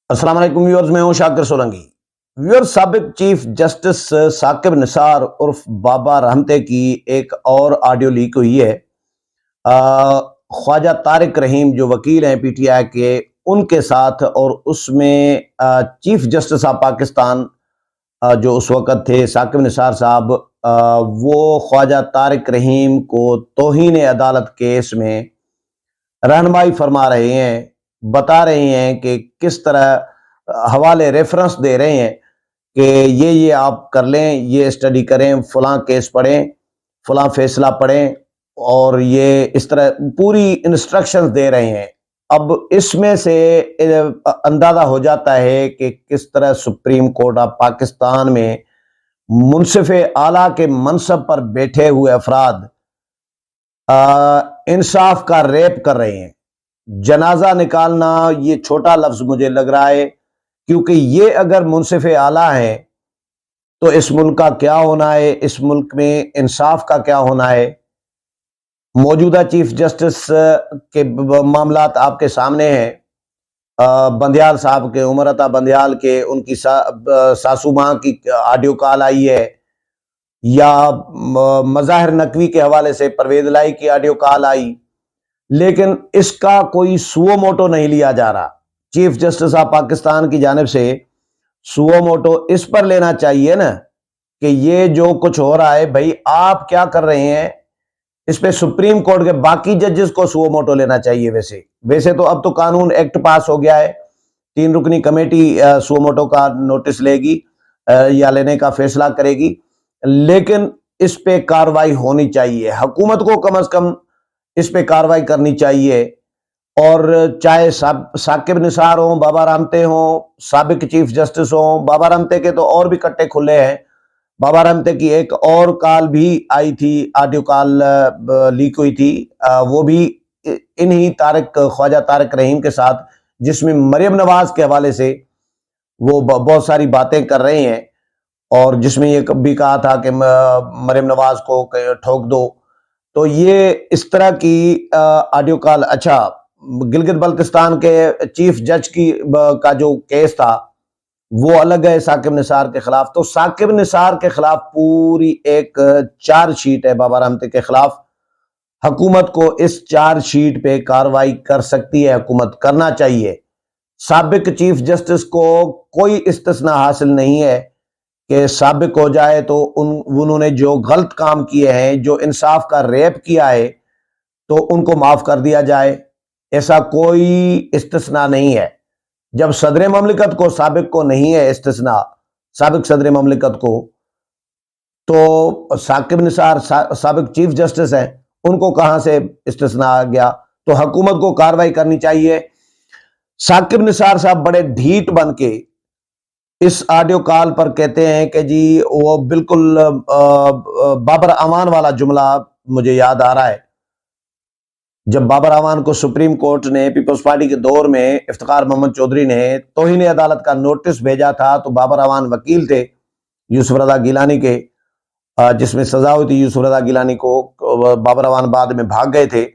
अस्सलाम वालेकुम व्यूअर्स, मैं हूं शाकिर सोलंकी। व्यूअर्स, साबिक चीफ जस्टिस साकिब निसार उर्फ बाबा रहमते की एक और ऑडियो लीक हुई है। ख्वाजा तारिक रहीम जो वकील हैं पीटीआई के, उनके साथ, और उसमें चीफ जस्टिस ऑफ पाकिस्तान जो उस वक्त थे साकिब निसार साहब, वो ख्वाजा तारिक रहीम को तौहीन अदालत केस में रहनुमाई फरमा रहे हैं, बता रहे हैं कि किस तरह हवाले रेफरेंस दे रहे हैं कि ये आप कर लें, ये स्टडी करें, फलां केस पढ़ें, फलां फैसला पढ़ें, और ये इस तरह पूरी इंस्ट्रक्शंस दे रहे हैं। अब इसमें से अंदाजा हो जाता है कि किस तरह सुप्रीम कोर्ट ऑफ पाकिस्तान में मुंसिफ आला के मनसब पर बैठे हुए अफराद इंसाफ का रेप कर रहे हैं। जनाजा निकालना ये छोटा लफ्ज मुझे लग रहा है, क्योंकि ये अगर मुंसिफ आला है तो इस मुल्क का क्या होना है, इस मुल्क में इंसाफ का क्या होना है। मौजूदा चीफ जस्टिस के मामलात आपके सामने हैं। बंदियाल साहब के, उमरता बंदियाल के, उनकी सासू माँ की ऑडियो कॉल आई है, या मज़ाहिर नकवी के हवाले से परवेज लाई की ऑडियो कॉल आई, लेकिन इसका कोई सुओ मोटो नहीं लिया जा रहा। चीफ जस्टिस ऑफ पाकिस्तान की जानिब से सुओ मोटो इस पर लेना चाहिए ना कि ये जो कुछ हो रहा है, भाई आप क्या कर रहे हैं, इस पे सुप्रीम कोर्ट के बाकी जजेस को सुओ मोटो लेना चाहिए। वैसे तो अब तो कानून एक्ट पास हो गया है, 3 रुकनी कमेटी सुओ मोटो का नोटिस लेगी या लेने का फैसला करेगी, लेकिन इस पे कार्रवाई होनी चाहिए। हुकूमत को कम से कम इस पे कार्रवाई करनी चाहिए। और चाहे साकिब निसार हो, बाबा रहमते हो, साबिक चीफ जस्टिस हो, बाबा रहमते के तो और भी कट्टे खुले हैं। बाबा रहमते की एक और कॉल भी आई थी, ऑडियो कॉल लीक हुई थी, वो भी इन्हीं ख्वाजा तारिक रहीम के साथ, जिसमें मरियम नवाज के हवाले से वो बहुत सारी बातें कर रहे हैं, और जिसमें ये भी कहा था कि मरियम नवाज को ठोक दो। तो ये इस तरह की ऑडियो कॉल। अच्छा, गिलगित बल्तिस्तान के चीफ जज की का जो केस था वो अलग है साकिब निसार के खिलाफ। तो साकिब निसार के खिलाफ पूरी एक चार्जशीट है बाबा रहमते के खिलाफ। हुकूमत को इस चार्जशीट पे कार्रवाई कर सकती है, हुकूमत करना चाहिए। साबिक चीफ जस्टिस को कोई इस्तिस्ना हासिल नहीं है कि साबिक हो जाए तो उन्होंने जो गलत काम किए हैं, जो इंसाफ का रेप किया है, तो उनको माफ कर दिया जाए। ऐसा कोई इस्तिस्ना नहीं है। जब सदर ममलिकत को, साबिक को नहीं है इस्तिस्ना, साबिक सदर ममलिकत को, तो साकिब निसार साबिक चीफ जस्टिस हैं, उनको कहां से इस्तिस्ना आ गया। तो हुकूमत को कार्रवाई करनी चाहिए। साकिब निसार साहब बड़े ढीठ बन के इस ऑडियो कॉल पर कहते हैं कि जी वो बिल्कुल बाबर अमान वाला जुमला मुझे याद आ रहा है। जब बाबर अमान को सुप्रीम कोर्ट ने पीपल्स पार्टी के दौर में इफ्तिखार मोहम्मद चौधरी ने तौहीन अदालत का नोटिस भेजा था, तो बाबर अमान वकील थे यूसुफ रजा गिलानी के, जिसमें सजा हुई थी यूसुफ रजा गिलानी को। बाबर अमान बाद में भाग गए थे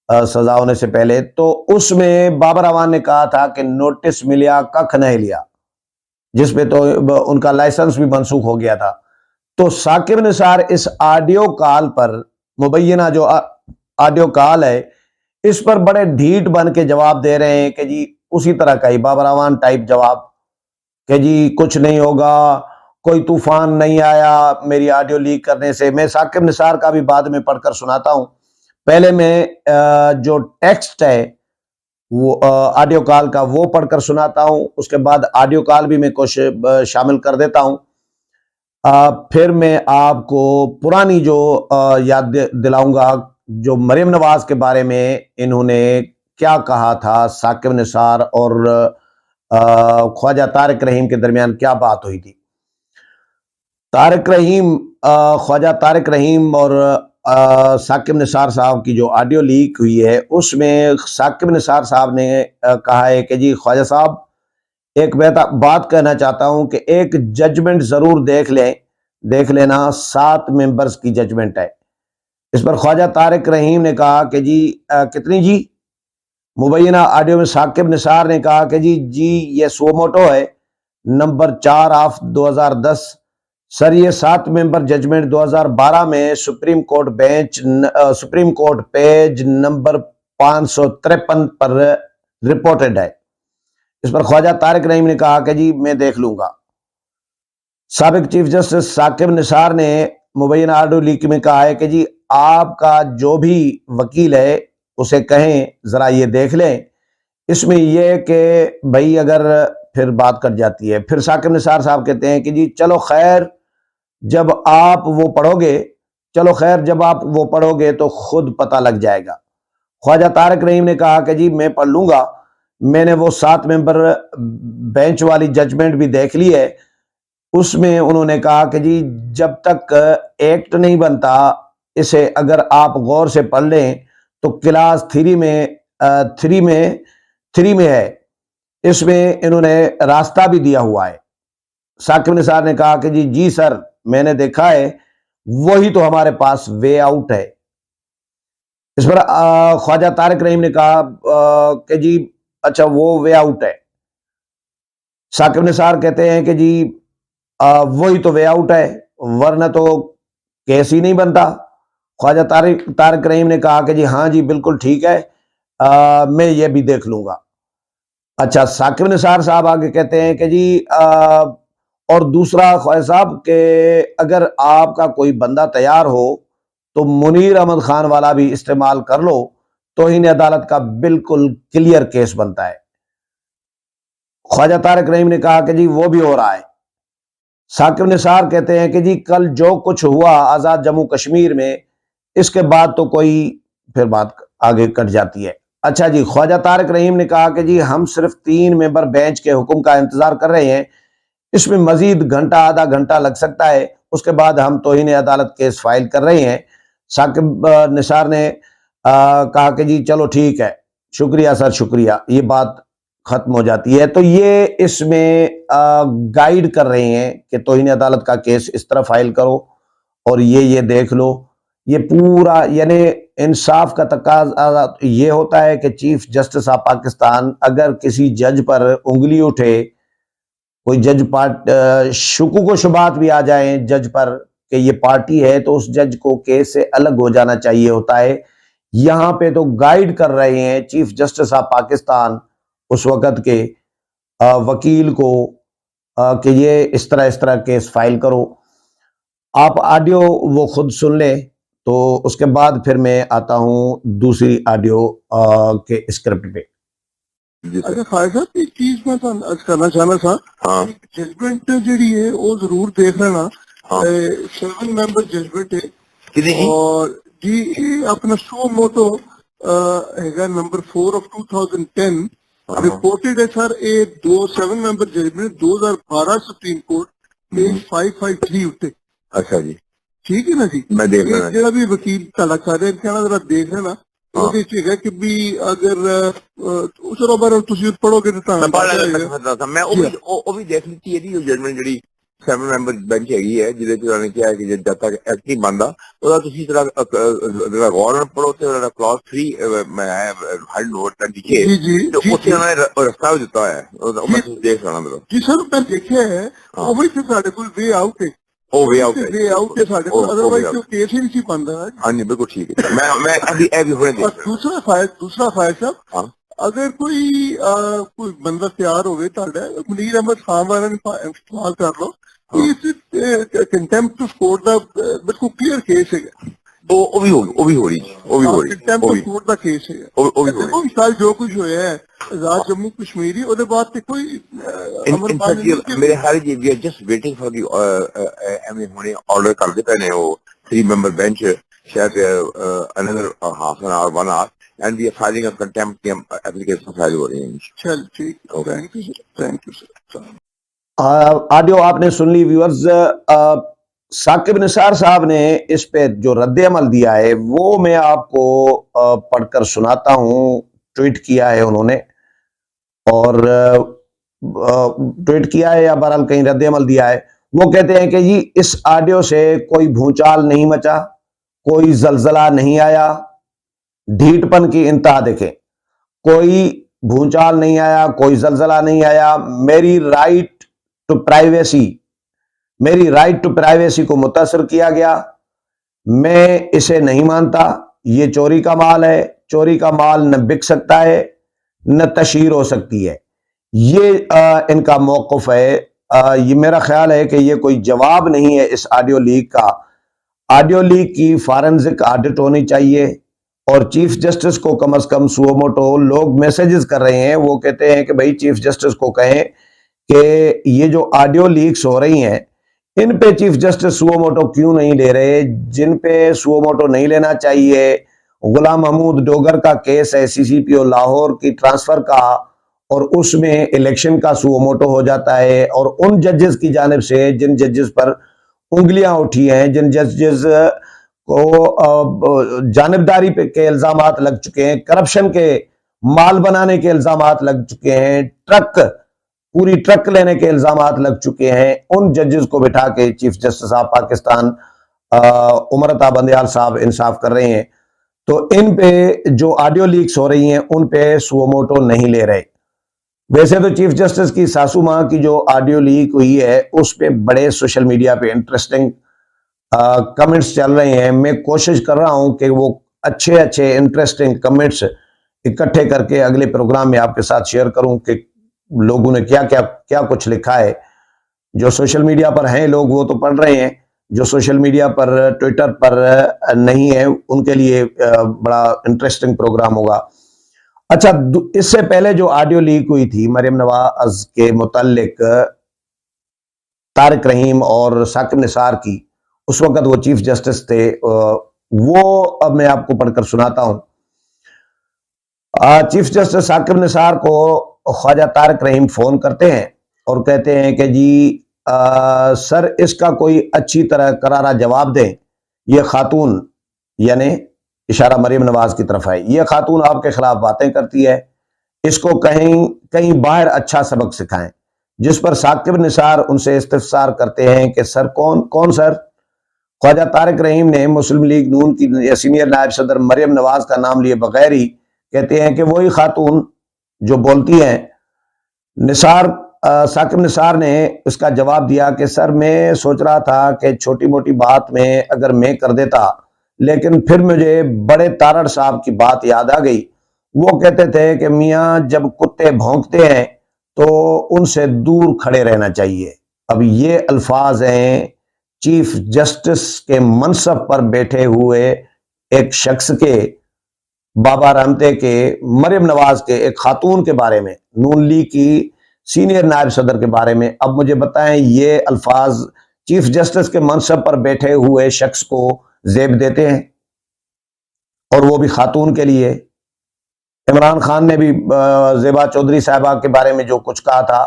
सजा होने से पहले। तो उसमें बाबर अमान ने कहा था कि नोटिस मिलिया कख नहीं लिया, जिसपे तो उनका लाइसेंस भी मनसूख हो गया था। तो साकिब निसार इस ऑडियो कॉल पर, मुबैना जो ऑडियो कॉल है, इस पर बड़े ढीठ बन के जवाब दे रहे हैं कि जी उसी तरह का ही बाबर अवान टाइप जवाब कि जी कुछ नहीं होगा, कोई तूफान नहीं आया मेरी ऑडियो लीक करने से। मैं साकिब निसार का भी बाद में पढ़कर सुनाता हूं। पहले मैं जो टेक्स्ट है वो ऑडियो कॉल का वो पढ़कर सुनाता हूं, उसके बाद ऑडियो कॉल भी मैं कुछ शामिल कर देता हूं। फिर मैं आपको पुरानी जो याद दिलाऊंगा, जो मरियम नवाज के बारे में इन्होंने क्या कहा था, साकिब निसार और ख्वाजा तारिक रहीम के दरमियान क्या बात हुई थी। ख्वाजा तारिक रहीम और साकिब निसार साहब की जो ऑडियो लीक हुई है, उसमें साकिब निसार साहब ने कहा है कि जी ख्वाजा साहब, एक बात कहना चाहता हूं कि एक जजमेंट जरूर देख लेना, 7 मेंबर्स की जजमेंट है। इस पर ख्वाजा तारिक रहीम ने कहा कि जी कितनी जी, मुबैना ऑडियो में साकिब निसार ने कहा कि जी ये सुमोटो है, नंबर 4 ऑफ 2010। सर ये 7 मेंबर जजमेंट 2012 में सुप्रीम कोर्ट पेज नंबर 553 पर रिपोर्टेड है। इस पर ख्वाजा तारिक रहीम ने कहा कि जी मैं देख लूंगा। साबिक चीफ जस्टिस साकिब निसार ने मुबैना ऑडियो लीक में कहा है कि जी आपका जो भी वकील है उसे कहें जरा ये देख लें। इसमें यह कि भाई अगर फिर बात कट जाती है, फिर साकिब निसार साहब कहते हैं कि जी चलो खैर जब आप वो पढ़ोगे तो खुद पता लग जाएगा। ख्वाजा तारिक रहीम ने कहा कि जी मैं पढ़ लूंगा, मैंने वो 7 मेंबर बेंच वाली जजमेंट भी देख ली है। उसमें उन्होंने कहा कि जी जब तक एक्ट नहीं बनता, इसे अगर आप गौर से पढ़ लें तो क्लास 3 में है, इसमें इन्होंने रास्ता भी दिया हुआ है। साकिब निसार ने कहा कि जी सर मैंने देखा है, वही तो हमारे पास वे आउट है। इस पर ख्वाजा तारिक रहीम ने कहा कि जी अच्छा वो वे आउट है। साकिब निसार कहते हैं कि जी वही तो वे आउट है, वरना तो केस ही नहीं बनता। ख्वाजा तारिक रहीम ने कहा कि जी हाँ जी बिल्कुल ठीक है, मैं ये भी देख लूंगा। अच्छा, साकिब निसार साहब आगे कहते हैं कि जी और दूसरा ख्वाजा साहब कि अगर आपका कोई बंदा तैयार हो तो मुनीर अहमद खान वाला भी इस्तेमाल कर लो, तौहीन अदालत का बिल्कुल क्लियर केस बनता है। ख्वाजा तारिक रहीम ने कहा कि जी वो भी हो रहा है। साकिब निसार कहते हैं कि जी कल जो कुछ हुआ आजाद जम्मू कश्मीर में, इसके बाद तो कोई फिर बात आगे कट जाती है। अच्छा जी, ख्वाजा तारिक रहीम ने कहा कि जी हम सिर्फ 3 मेंबर बेंच के हुक्म का इंतजार कर रहे हैं, इसमें मजीद घंटा आधा घंटा लग सकता है, उसके बाद हम तौहीन अदालत केस फाइल कर रहे हैं। साकिब निसार ने कहा कि जी चलो ठीक है, शुक्रिया सर शुक्रिया, ये बात खत्म हो जाती है। तो ये इसमें गाइड कर रहे हैं कि तौहीन अदालत का केस इस तरह फाइल करो और ये देख लो। ये पूरा यानी इंसाफ का तकाजा ये होता है कि चीफ जस्टिस ऑफ पाकिस्तान अगर किसी जज पर उंगली उठे, कोई जज शुकूक व शुबात भी आ जाए जज पर कि ये पार्टी है, तो उस जज को केस से अलग हो जाना चाहिए होता है। यहाँ पे तो गाइड कर रहे हैं चीफ जस्टिस ऑफ पाकिस्तान उस वक़्त के वकील को कि ये इस तरह केस फाइल करो। आप ऑडियो वो खुद सुन लें, तो उसके बाद फिर मैं आता हूँ दूसरी ऑडियो के स्क्रिप्ट पे। अच्छा खालिद साहब एक चीज मैं अर्ज करना चाहना था। हाँ जजमेंट जी है वो जरूर देख लेना। हाँ 7 मेंबर जजमेंट है और जी अपना सो मोटो है नंबर 4 ऑफ 2010 रिपोर्टेड है सर। ये 7 member judgement 2012 Supreme Court page 553 उत्ते। अच्छा जी ठीक है ना जी, मैं देख लेना जो भी वकील ताला कर रहे हैं जरा देख लेना। ਉਹਦੇ ਚ ਹੈਗਾ ਕਿ ਵੀ ਅਗਰ ਚਲੋ ਬਾਰੇ ਤੁਸੀਂ ਪੜੋਗੇ ਤਾਂ ਮੈਂ ਪੜ੍ਹ ਲੈਣਾ था। मैं ਉਹ ਵੀ ਦੇਖ ਲਈ ਇਹਦੀ ਜਜਮੈਂਟ ਜਿਹੜੀ 7 ਮੈਂਬਰ ਬੈਂਚ ਹੈਗੀ ਹੈ ਜਿਹਦੇ ਚ ਉਹਨਾਂ ਨੇ ਕਿਹਾ ਕਿ ਜਦ ਤੱਕ ਐਕਟ ਨਹੀਂ ਬਣਦਾ ਉਹਦਾ ਤੁਸੀਂ ਜਿਹੜਾ ਗੌਰ ਨਾਲ ਪੜੋ ਤੇ ਉਹਦਾ ਕਲਾਸ 3 ਮੈਂ ਹੈਡ ਨੋਟ ਤਾਂ ਲਿਖੇ ਤੇ ਉੱਥੇ ਉਹਨਾਂ ਨੇ ਰਸਤਾ ਵੀ ਦਿੱਤਾ ਹੋਇਆ ਹੈ, ਉਹ ਮੈਂ ਤੁਸੀਂ ਦੇਖ ਲੈਣਾ ਮੇਰਾ ਜੀ ਸਰ। ਮੈਂ ਦੇਖਿਆ ਹੈ ਉਹ ਵੀ ਫਿਰ ਸਾਡੇ ਕੋਲ ਵੇ ਆਊਟ ਹੈ। वे आउट है साढ़े को, अदरवाइज जो केस ही नहीं बनता है। हाँ जी बिल्कुल ठीक है। मैं अभी हो रहे दूसरा फायर साहब अगर कोई बंदा तैयार हो मुनीर अहमद खान वाले इस्तेमाल कर लो, कंटेम्प्ट ऑफ कोर्ट का बिल्कुल क्लियर केस है। वो भी हो रही कंटेम्प्ट ऑफ कोर्ट का केस है। देखो साल जो कुछ होया है आजाद जम्मू कश्मीरी ਉਹਦੇ ਬਾਅਦ ਤੇ ਕੋਈ ਮੇਰੇ ਹਾਲ ਜੀ ਵੀ ਜਸਟ ਵੇਟਿੰਗ ਫॉर दी ਐਵੇਂ ਹੁਣੇ ਆਰਡਰ ਕਰਦੇ ਪਏ ਨੇ ਉਹ 3 ਮੈਂਬਰ ਬੈਂਚ ਸ਼ਾਇਦ another half an hour 1 hour and we are filing a contempt application file हो रही है। चल ठीक, थैंक यू सर। ऑडियो आपने सुन ली व्यूअर्स। साकिब निसार साहब ने इस पे जो रद्द अमल दिया है वो मैं आपको पढ़कर सुनाता हूँ। ट्वीट किया है उन्होंने और ट्वीट किया है या बहरहाल कहीं रद्द अमल दिया है। वो कहते हैं कि जी इस ऑडियो से कोई भूचाल नहीं मचा, कोई जलजला नहीं आया, ढीठपन की इंतहा देखें। کوئی بھونچال نہیں آیا, کوئی زلزلہ نہیں آیا. میری رائٹ ٹو پرائیویسی کو متاثر کیا گیا. میں اسے نہیں مانتا. یہ چوری کا مال ہے. چوری کا مال نہ بک سکتا ہے نہ تشہیر ہو سکتی ہے. یہ ان کا موقف ہے. یہ میرا خیال ہے کہ یہ کوئی جواب نہیں ہے اس آڈیو لیک کا. آڈیو لیک کی فارنزک آڈٹ ہونی چاہیے, اور چیف جسٹس کو کم از کم سو موٹو لوگ میسیجز کر رہے ہیں, وہ کہتے ہیں کہ بھائی چیف جسٹس کو کہیں کہ یہ جو آڈیو لیکس ہو رہی ہیں ان پہ چیف جسٹس سو موٹو کیوں نہیں لے رہے. جن پہ سو موٹو نہیں لینا چاہیے, غلام محمود ڈوگر کا کیس ہے CCPO لاہور کی ٹرانسفر کا, اور اس میں الیکشن کا سو موٹو ہو جاتا ہے, اور ان ججز کی جانب سے جن ججز پر انگلیاں اٹھی ہیں, جن ججز کو جانبداری کے الزامات لگ چکے ہیں, کرپشن کے مال بنانے کے الزامات لگ چکے ہیں, پوری ٹرک لینے کے الزامات لگ چکے ہیں, ان ججز کو بٹھا کے chief justice of Pakistan Amrita Bandial صاحب انصاف کر رہے ہیں. تو ان پہ جو آڈیو لیکس ہو رہی ہیں ان پہ سو موٹو نہیں لے رہے. ویسے تو چیف جسٹس کی ساسو ماں کی جو آڈیو لیک ہوئی ہے اس پہ بڑے سوشل میڈیا پہ انٹرسٹنگ کمنٹس چل رہے ہیں. میں کوشش کر رہا ہوں کہ وہ اچھے انٹرسٹنگ کمنٹس اکٹھے کر کے اگلے پروگرام میں آپ کے ساتھ شیئر کروں کہ لوگوں نے کیا کچھ لکھا ہے. جو سوشل میڈیا پر ہیں لوگ وہ تو پڑھ رہے ہیں, جو سوشل میڈیا پر ٹویٹر پر نہیں ہے ان کے لیے بڑا انٹرسٹنگ پروگرام ہوگا. اچھا, اس سے پہلے جو آڈیو لیک ہوئی تھی مریم نواز کے متعلق طارق رحیم اور ثاقب نثار کی, اس وقت وہ چیف جسٹس تھے, وہ اب میں آپ کو پڑھ کر سناتا ہوں. چیف جسٹس ثاقب نثار کو خواجہ طارق رحیم فون کرتے ہیں اور کہتے ہیں کہ جی سر اس کا کوئی اچھی طرح کرارا جواب دیں. یہ خاتون, یعنی اشارہ مریم نواز کی طرف ہے, یہ خاتون آپ کے خلاف باتیں کرتی ہے, اس کو کہیں باہر اچھا سبق سکھائیں. جس پر ثاقب نثار ان سے استفسار کرتے ہیں کہ سر کون سر؟ خواجہ طارق رحیم نے مسلم لیگ نون کی سینئر نائب صدر مریم نواز کا نام لیے بغیر ہی کہتے ہیں کہ وہی خاتون جو بولتی ہیں. ثاقب نثار نے اس کا جواب دیا کہ سر میں سوچ رہا تھا کہ چھوٹی موٹی بات میں اگر میں کر دیتا, لیکن پھر مجھے بڑے تارڑ صاحب کی بات یاد آ گئی. وہ کہتے تھے کہ میاں جب کتے بھونکتے ہیں تو ان سے دور کھڑے رہنا چاہیے. اب یہ الفاظ ہیں چیف جسٹس کے منصب پر بیٹھے ہوئے ایک شخص کے, بابا رحمتے کے, مریم نواز کے, ایک خاتون کے بارے میں, نون لیگ کی سینئر نائب صدر کے بارے میں. اب مجھے بتائیں یہ الفاظ چیف جسٹس کے منصب پر بیٹھے ہوئے شخص کو زیب دیتے ہیں, اور وہ بھی خاتون کے لیے. عمران خان نے بھی زیبا چودھری صاحبہ کے بارے میں جو کچھ کہا تھا,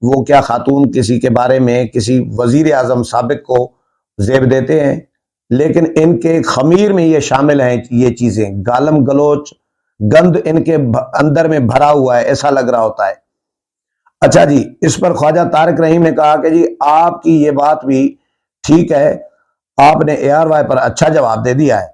وہ کیا خاتون کسی کے بارے میں کسی وزیر اعظم سابق کو زیب دیتے ہیں؟ لیکن ان کے خمیر میں یہ شامل ہیں یہ چیزیں, گالم گلوچ گند ان کے اندر میں بھرا ہوا ہے, ایسا لگ رہا ہوتا ہے. اچھا جی, اس پر خواجہ طارق رحیم نے کہا کہ جی آپ کی یہ بات بھی ٹھیک ہے, آپ نے ARY پر اچھا جواب دے دیا ہے.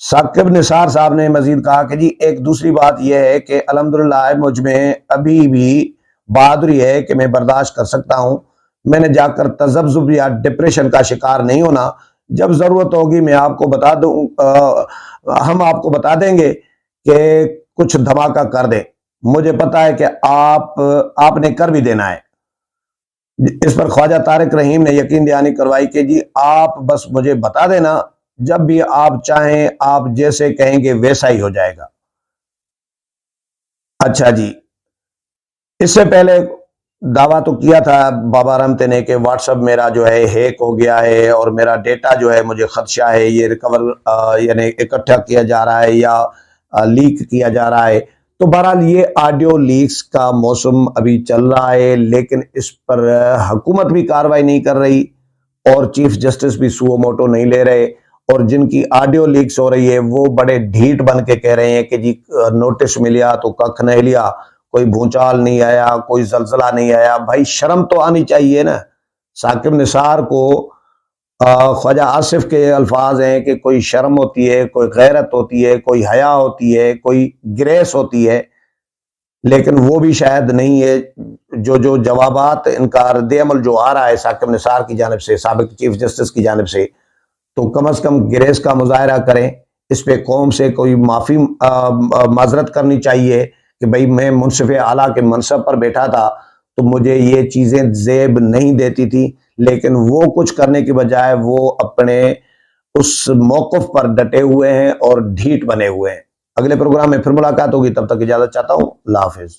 ثاقب نثار صاحب نے مزید کہا کہ جی ایک دوسری بات یہ ہے کہ الحمدللہ مجھ میں ابھی بھی بہادری ہے کہ میں برداشت کر سکتا ہوں. میں نے جا کر تذبذب یا ڈپریشن کا شکار نہیں ہونا. جب ضرورت ہوگی میں آپ کو بتا دوں, ہم آپ کو بتا دیں گے کہ کچھ دھماکہ کر دیں. مجھے پتا ہے کہ آپ نے کر بھی دینا ہے. اس پر خواجہ طارق رحیم نے یقین دہانی کروائی کہ جی آپ بس مجھے بتا دینا, جب بھی آپ چاہیں آپ جیسے کہیں گے ویسا ہی ہو جائے گا. اچھا جی, اس سے پہلے دعویٰ تو کیا تھا بابا رحمتے نے کہ واٹس ایپ میرا جو ہے ہیک ہو گیا ہے اور میرا ڈیٹا جو ہے مجھے خدشہ ہے, یہ ریکور یعنی اکٹھا کیا جا رہا ہے یا لیک کیا جا رہا ہے. تو بہرحال یہ آڈیو لیکس کا موسم ابھی چل رہا ہے, لیکن اس پر حکومت بھی کارروائی نہیں کر رہی اور چیف جسٹس بھی سو موٹو نہیں لے رہے. اور جن کی آڈیو لیکس ہو رہی ہے وہ بڑے ڈھیٹ بن کے کہہ رہے ہیں کہ جی نوٹس ملیا تو ککھ نہیں لیا, کوئی بھونچال نہیں آیا, کوئی زلزلہ نہیں آیا. بھائی شرم تو آنی چاہیے نا. ثاقب نثار کو خواجہ آصف کے الفاظ ہیں کہ کوئی شرم ہوتی ہے, کوئی غیرت ہوتی ہے, کوئی حیا ہوتی ہے, کوئی گریس ہوتی ہے. لیکن وہ بھی شاید نہیں ہے. جو جوابات ان کا رد عمل جو آ رہا ہے ثاقب نثار کی جانب سے، سابق چیف جسٹس کی جانب سے، تو کم از کم گریز کا مظاہرہ کریں. اس پہ قوم سے کوئی معذرت کرنی چاہیے کہ بھئی میں منصف اعلیٰ کے منصب پر بیٹھا تھا تو مجھے یہ چیزیں زیب نہیں دیتی تھی، لیکن وہ کچھ کرنے کی بجائے وہ اپنے اس موقف پر ڈٹے ہوئے ہیں اور ڈھیٹ بنے ہوئے ہیں. اگلے پروگرام میں پھر ملاقات ہوگی، تب تک اجازت چاہتا ہوں. اللہ حافظ.